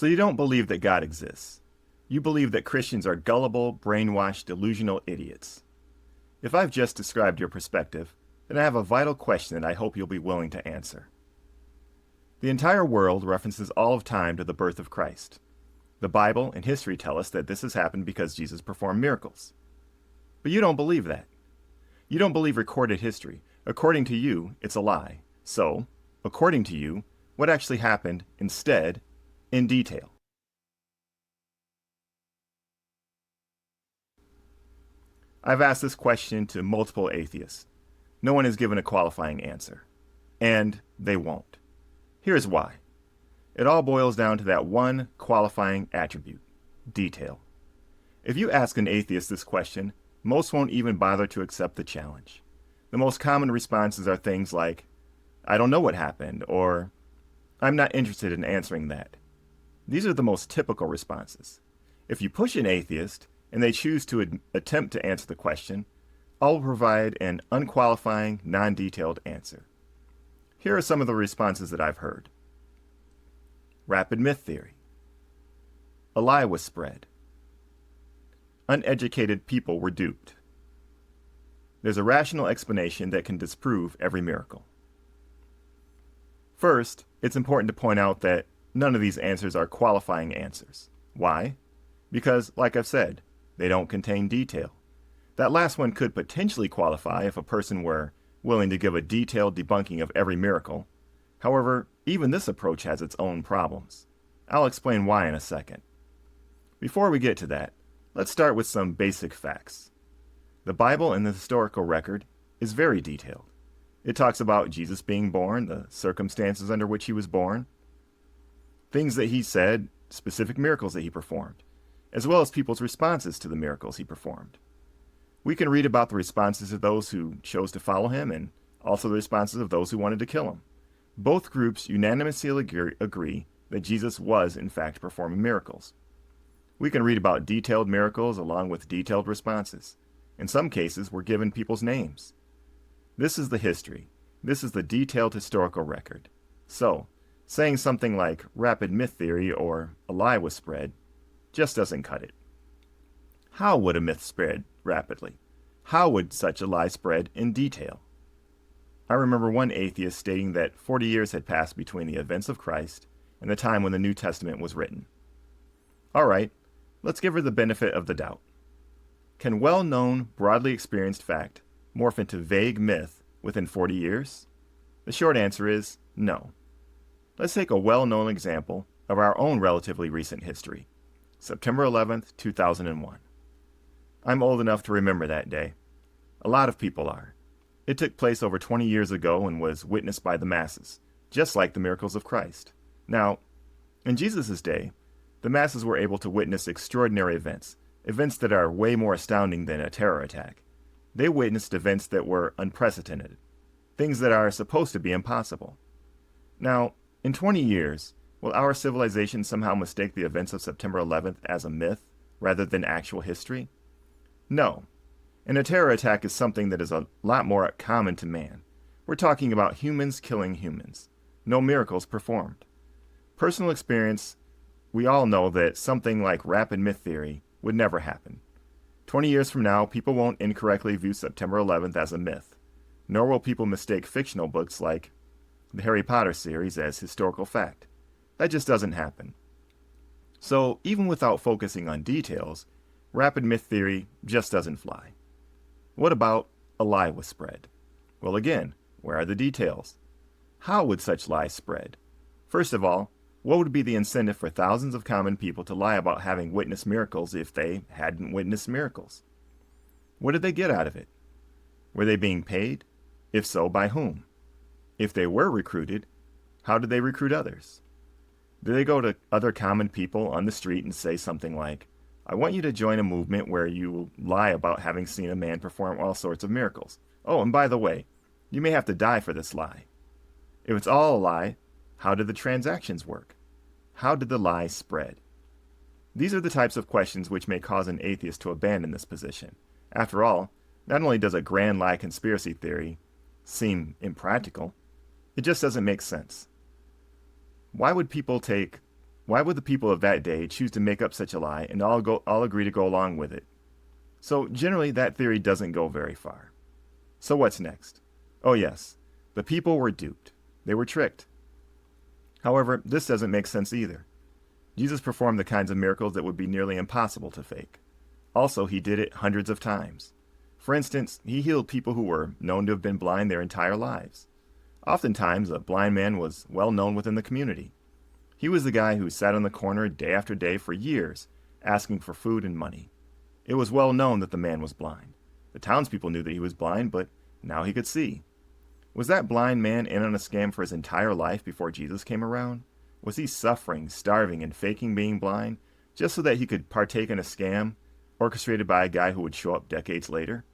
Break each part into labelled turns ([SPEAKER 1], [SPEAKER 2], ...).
[SPEAKER 1] So you don't believe that God exists. You believe that Christians are gullible, brainwashed, delusional idiots. If I've just described your perspective, then I have a vital question that I hope you'll be willing to answer. The entire world references all of time to the birth of Christ. The Bible and history tell us that this has happened because Jesus performed miracles. But you don't believe that. You don't believe recorded history. According to you, it's a lie. So, according to you, what actually happened instead, in detail? I've asked this question to multiple atheists. No one has given a qualifying answer. And they won't. Here's why. It all boils down to that one qualifying attribute: detail. If you ask an atheist this question, most won't even bother to accept the challenge. The most common responses are things like, "I don't know what happened," or "I'm not interested in answering that." These are the most typical responses. If you push an atheist, and they choose to attempt to answer the question, I'll provide an unqualifying, non-detailed answer. Here are some of the responses that I've heard. Rapid myth theory. A lie was spread. Uneducated people were duped. There's a rational explanation that can disprove every miracle. First, it's important to point out that none of these answers are qualifying answers. Why? Because, like I've said, they don't contain detail. That last one could potentially qualify if a person were willing to give a detailed debunking of every miracle. However, even this approach has its own problems. I'll explain why in a second. Before we get to that, let's start with some basic facts. The Bible and the historical record is very detailed. It talks about Jesus being born, the circumstances under which he was born, things that he said, specific miracles that he performed, as well as people's responses to the miracles he performed. We can read about the responses of those who chose to follow him and also the responses of those who wanted to kill him. Both groups unanimously agree that Jesus was, in fact, performing miracles. We can read about detailed miracles along with detailed responses. In some cases, we're given people's names. This is the history. This is the detailed historical record. So, saying something like rapid myth theory or a lie was spread just doesn't cut it. How would a myth spread rapidly? How would such a lie spread in detail? I remember one atheist stating that 40 years had passed between the events of Christ and the time when the New Testament was written. All right, let's give her the benefit of the doubt. Can well-known, broadly experienced fact morph into vague myth within 40 years? The short answer is no. Let's take a well-known example of our own relatively recent history. September 11th, 2001. I'm old enough to remember that day. A lot of people are. It took place over 20 years ago and was witnessed by the masses, just like the miracles of Christ. Now, in Jesus' day, the masses were able to witness extraordinary events that are way more astounding than a terror attack. They witnessed events that were unprecedented, things that are supposed to be impossible. Now, in 20 years, will our civilization somehow mistake the events of September 11th as a myth rather than actual history? No. And a terror attack is something that is a lot more common to man. We're talking about humans killing humans. No miracles performed. Personal experience, we all know that something like rapid myth theory would never happen. 20 years from now, people won't incorrectly view September 11th as a myth, nor will people mistake fictional books like the Harry Potter series as historical fact. That just doesn't happen. So, even without focusing on details, rapid myth theory just doesn't fly. What about a lie was spread? Well, again, where are the details? How would such lies spread? First of all, what would be the incentive for thousands of common people to lie about having witnessed miracles if they hadn't witnessed miracles? What did they get out of it? Were they being paid? If so, by whom? If they were recruited, how did they recruit others? Did they go to other common people on the street and say something like, "I want you to join a movement where you lie about having seen a man perform all sorts of miracles. Oh, and by the way, you may have to die for this lie." If it's all a lie, how did the transactions work? How did the lie spread? These are the types of questions which may cause an atheist to abandon this position. After all, not only does a grand lie conspiracy theory seem impractical, it just doesn't make sense. Why would people take Why would the people of that day choose to make up such a lie and all agree to go along with it? So generally, that theory doesn't go very far. So what's next? Oh yes, the people were duped. They were tricked. However, this doesn't make sense either. Jesus performed the kinds of miracles that would be nearly impossible to fake. Also, he did it hundreds of times. For instance, he healed people who were known to have been blind their entire lives. Oftentimes, a blind man was well known within the community. He was the guy who sat on the corner day after day for years, asking for food and money. It was well known that the man was blind. The townspeople knew that he was blind, but now he could see. Was that blind man in on a scam for his entire life before Jesus came around? Was he suffering, starving, and faking being blind just so that he could partake in a scam orchestrated by a guy who would show up decades later?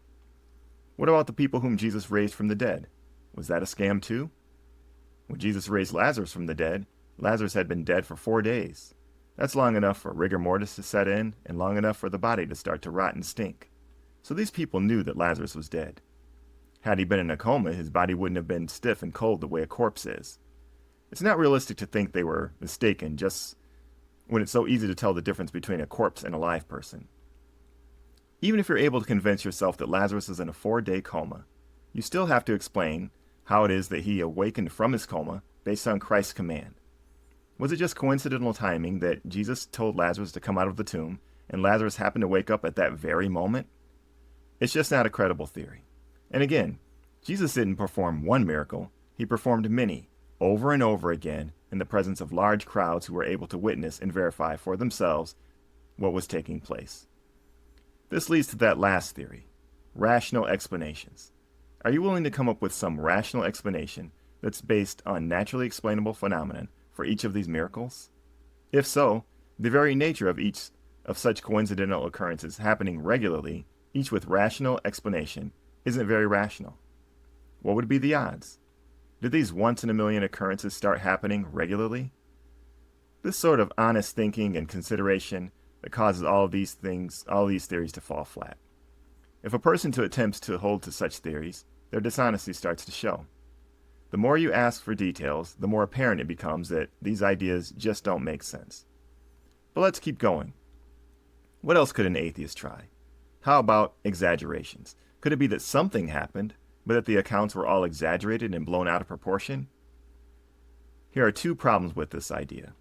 [SPEAKER 1] What about the people whom Jesus raised from the dead? Was that a scam too? When Jesus raised Lazarus from the dead, Lazarus had been dead for 4 days. That's long enough for rigor mortis to set in and long enough for the body to start to rot and stink. So these people knew that Lazarus was dead. Had he been in a coma, his body wouldn't have been stiff and cold the way a corpse is. It's not realistic to think they were mistaken just when it's so easy to tell the difference between a corpse and a live person. Even if you're able to convince yourself that Lazarus is in a 4-day coma, you still have to explain how it is that he awakened from his coma based on Christ's command. Was it just coincidental timing that Jesus told Lazarus to come out of the tomb and Lazarus happened to wake up at that very moment? It's just not a credible theory. And again, Jesus didn't perform one miracle, he performed many, over and over again, in the presence of large crowds who were able to witness and verify for themselves what was taking place. This leads to that last theory, rational explanations. Are you willing to come up with some rational explanation that's based on naturally explainable phenomenon for each of these miracles? If so, the very nature of each of such coincidental occurrences happening regularly, each with rational explanation, isn't very rational. What would be the odds? Did these once-in-a-million occurrences start happening regularly? This sort of honest thinking and consideration that causes all these theories to fall flat. If a person attempts to hold to such theories, their dishonesty starts to show. The more you ask for details, the more apparent it becomes that these ideas just don't make sense. But let's keep going. What else could an atheist try? How about exaggerations? Could it be that something happened, but that the accounts were all exaggerated and blown out of proportion? Here are 2 problems with this idea.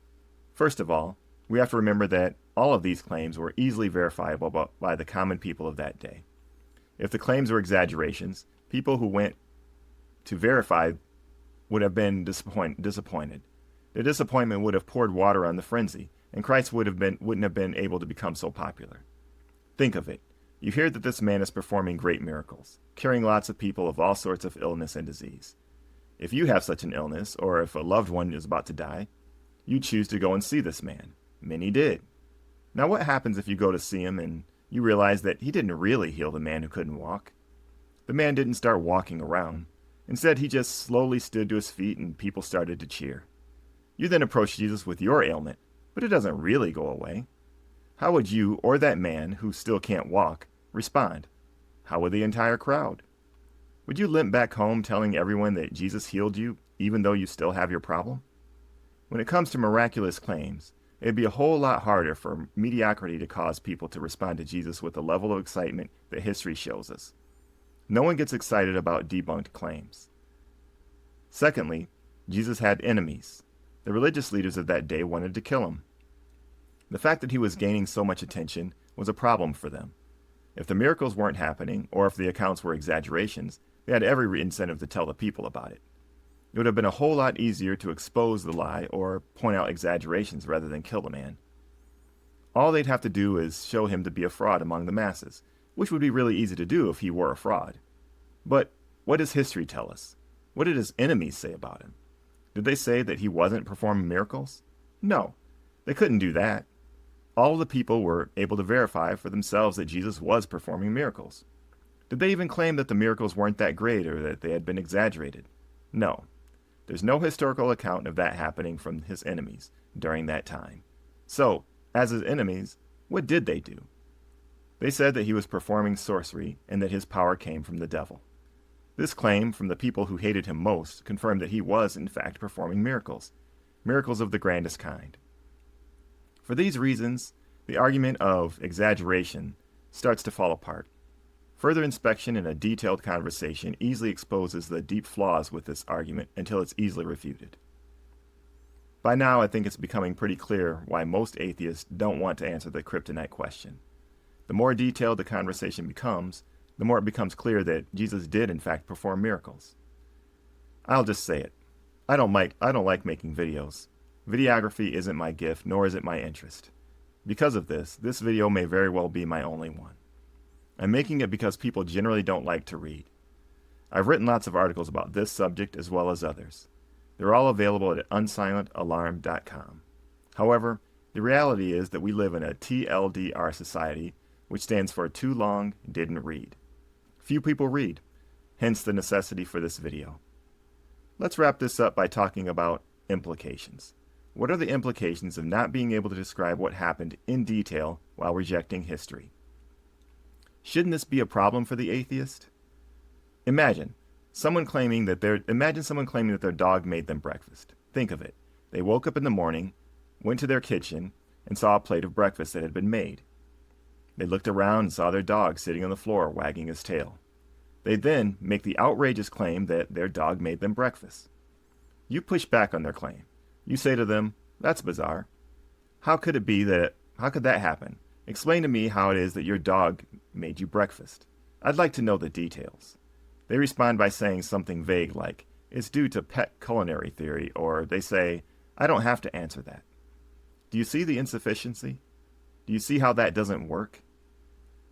[SPEAKER 1] First of all, we have to remember that all of these claims were easily verifiable by the common people of that day. If the claims were exaggerations, people who went to verify would have been disappointed. The disappointment would have poured water on the frenzy, and Christ wouldn't have been able to become so popular. Think of it. You hear that this man is performing great miracles, curing lots of people of all sorts of illness and disease. If you have such an illness, or if a loved one is about to die, you choose to go and see this man. Many did. Now what happens if you go to see him and you realize that he didn't really heal the man who couldn't walk? The man didn't start walking around. Instead, he just slowly stood to his feet and people started to cheer. You then approach Jesus with your ailment, but it doesn't really go away. How would you, or that man who still can't walk, respond? How would the entire crowd? Would you limp back home telling everyone that Jesus healed you, even though you still have your problem? When it comes to miraculous claims, it'd be a whole lot harder for mediocrity to cause people to respond to Jesus with the level of excitement that history shows us. No one gets excited about debunked claims. Secondly, Jesus had enemies. The religious leaders of that day wanted to kill him. The fact that he was gaining so much attention was a problem for them. If the miracles weren't happening, or if the accounts were exaggerations, they had every incentive to tell the people about it. It would have been a whole lot easier to expose the lie or point out exaggerations rather than kill the man. All they'd have to do is show him to be a fraud among the masses, which would be really easy to do if he were a fraud. But what does history tell us? What did his enemies say about him? Did they say that he wasn't performing miracles? No, they couldn't do that. All the people were able to verify for themselves that Jesus was performing miracles. Did they even claim that the miracles weren't that great or that they had been exaggerated? No. There's no historical account of that happening from his enemies during that time. So, as his enemies, what did they do? They said that he was performing sorcery and that his power came from the devil. This claim from the people who hated him most confirmed that he was, in fact, performing miracles. Miracles of the grandest kind. For these reasons, the argument of exaggeration starts to fall apart. Further inspection and a detailed conversation easily exposes the deep flaws with this argument until it's easily refuted. By now, I think it's becoming pretty clear why most atheists don't want to answer the kryptonite question. The more detailed the conversation becomes, the more it becomes clear that Jesus did in fact perform miracles. I'll just say it. I don't like making videos. Videography isn't my gift, nor is it my interest. Because of this video may very well be my only one. I'm making it because people generally don't like to read. I've written lots of articles about this subject as well as others. They're all available at unsilentalarm.com. However, the reality is that we live in a TLDR society, which stands for too long didn't read. Few people read, hence the necessity for this video. Let's wrap this up by talking about implications. What are the implications of not being able to describe what happened in detail while rejecting history? Shouldn't this be a problem for the atheist? Imagine someone claiming that their dog made them breakfast. Think of it. They woke up in the morning, went to their kitchen, and saw a plate of breakfast that had been made. They looked around and saw their dog sitting on the floor wagging his tail. They then make the outrageous claim that their dog made them breakfast. You push back on their claim. You say to them, "That's bizarre. How could that happen? Explain to me how it is that your dog made you breakfast. I'd like to know the details." They respond by saying something vague like, "It's due to pet culinary theory," or they say, "I don't have to answer that." Do you see the insufficiency? Do you see how that doesn't work?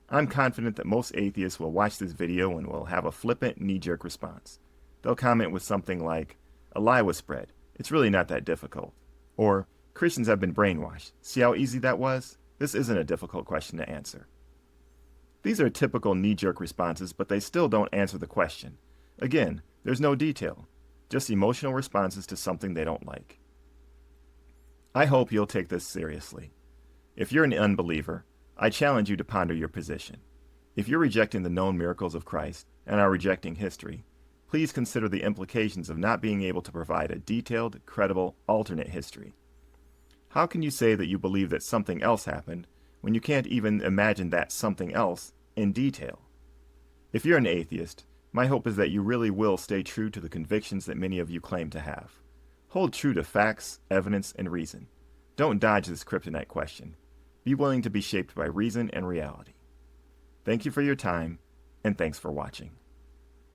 [SPEAKER 1] I'm confident that most atheists will watch this video and will have a flippant, knee-jerk response. They'll comment with something like, "A lie was spread. It's really not that difficult." Or, "Christians have been brainwashed. See how easy that was? This isn't a difficult question to answer." These are typical knee-jerk responses, but they still don't answer the question. Again, there's no detail, just emotional responses to something they don't like. I hope you'll take this seriously. If you're an unbeliever, I challenge you to ponder your position. If you're rejecting the known miracles of Christ and are rejecting history, please consider the implications of not being able to provide a detailed, credible, alternate history. How can you say that you believe that something else happened when you can't even imagine that something else in detail? If you're an atheist, my hope is that you really will stay true to the convictions that many of you claim to have. Hold true to facts, evidence, and reason. Don't dodge this kryptonite question. Be willing to be shaped by reason and reality. Thank you for your time, and thanks for watching.